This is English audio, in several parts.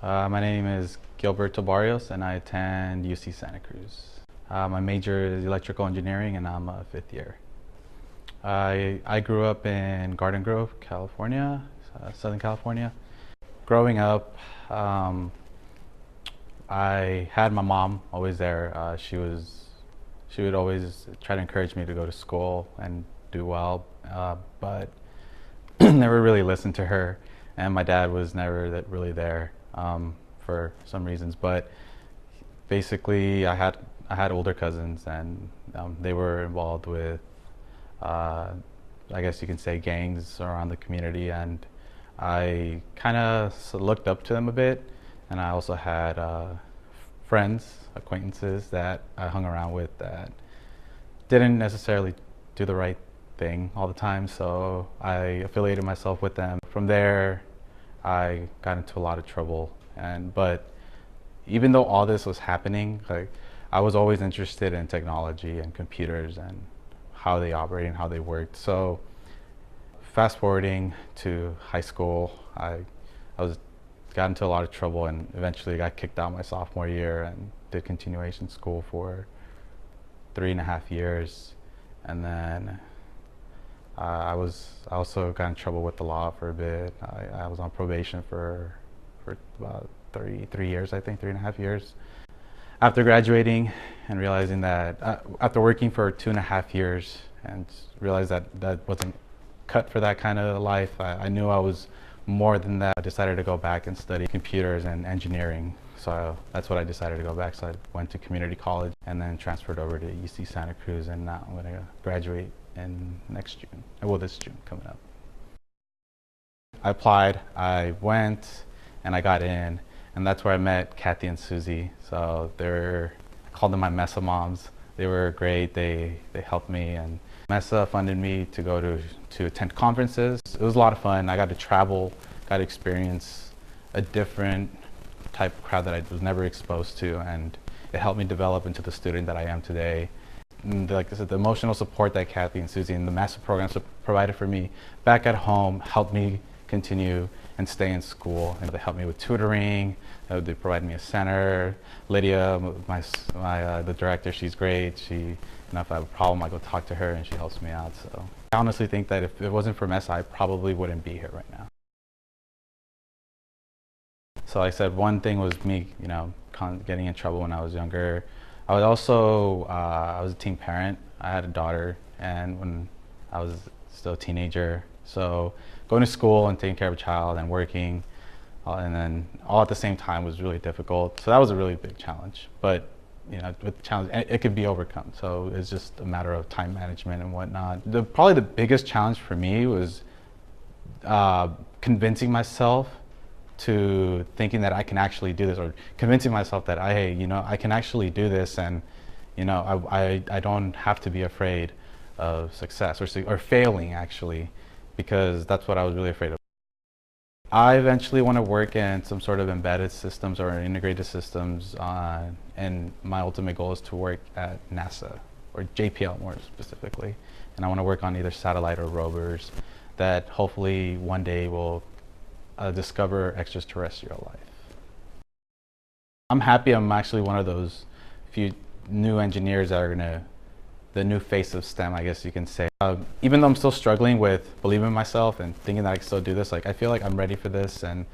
My name is GIlberto Debarrios and I attend UC Santa Cruz. My major is electrical engineering and I'm a fifth year. I grew up in Garden Grove, California, Southern California. Growing up, I had my mom always there. She would always try to encourage me to go to school and do well, but never really listened to her. And my dad was never really there for some reasons. But basically, I had older cousins, and they were involved with, I guess you can say, gangs around the community, and I kind of looked up to them a bit. And I also had friends, acquaintances that I hung around with that didn't necessarily do the right thing all the time, so I affiliated myself with them. From there, I got into a lot of trouble, but even though all this was happening, like, I was always interested in technology and computers and how they operate and how they worked. So fast forwarding to high school, I got into a lot of trouble and eventually got kicked out my sophomore year and did continuation school for 3.5 years. And then I also got in trouble with the law for a bit. I was on probation for about 3 years, I think, 3.5 years. After graduating and realizing that, after working for 2.5 years and realized that that wasn't cut for that kind of life, I knew I was more than that. I decided to go back and study computers and engineering. So that's what I decided to go back. So I went to community college and then transferred over to UC Santa Cruz, and now I'm going to graduate in next June. Well, this June coming up. I applied, I went, and I got in, and that's where I met Kathy and Susie. So I called them my MESA moms. They were great. They helped me, and MESA funded me to go to attend conferences. It was a lot of fun. I got to travel, got to experience a different type of crowd that I was never exposed to, and it helped me develop into the student that I am today. And like I said, the emotional support that Kathy and Susie and the master programs provided for me back at home helped me continue and stay in school. And they helped me with tutoring. They provided me a center. Lydia, the director, she's great. If I have a problem, I go talk to her and she helps me out. So I honestly think that if it wasn't for MESA, I probably wouldn't be here right now. So like I said, one thing was me, getting in trouble when I was younger. I was a teen parent. I had a daughter, and when I was still a teenager, so going to school and taking care of a child and working, and then all at the same time was really difficult. So that was a really big challenge. But with the challenge, it could be overcome. So it's just a matter of time management and whatnot. Probably the biggest challenge for me was convincing myself to thinking that I can actually do this, or convincing myself that I can actually do this, and I don't have to be afraid of success or failing, actually, because that's what I was really afraid of. I eventually want to work in some sort of embedded systems or integrated systems, and my ultimate goal is to work at NASA, or JPL more specifically, and I want to work on either satellite or rovers that hopefully one day will discover extraterrestrial life. I'm happy I'm actually one of those few new engineers that are the new face of STEM, I guess you can say. Even though I'm still struggling with believing in myself and thinking that I can still do this, I feel like I'm ready for this, and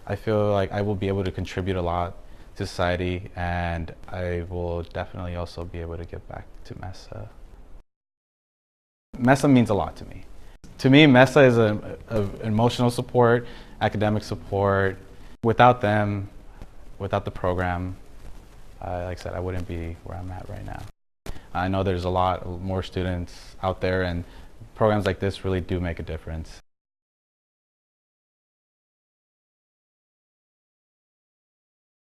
I feel like I will be able to contribute a lot to society, and I will definitely also be able to give back to MESA. MESA means a lot to me. To me, MESA is an emotional support, academic support. Without them, without the program, like I said, I wouldn't be where I'm at right now. I know there's a lot more students out there, and programs like this really do make a difference.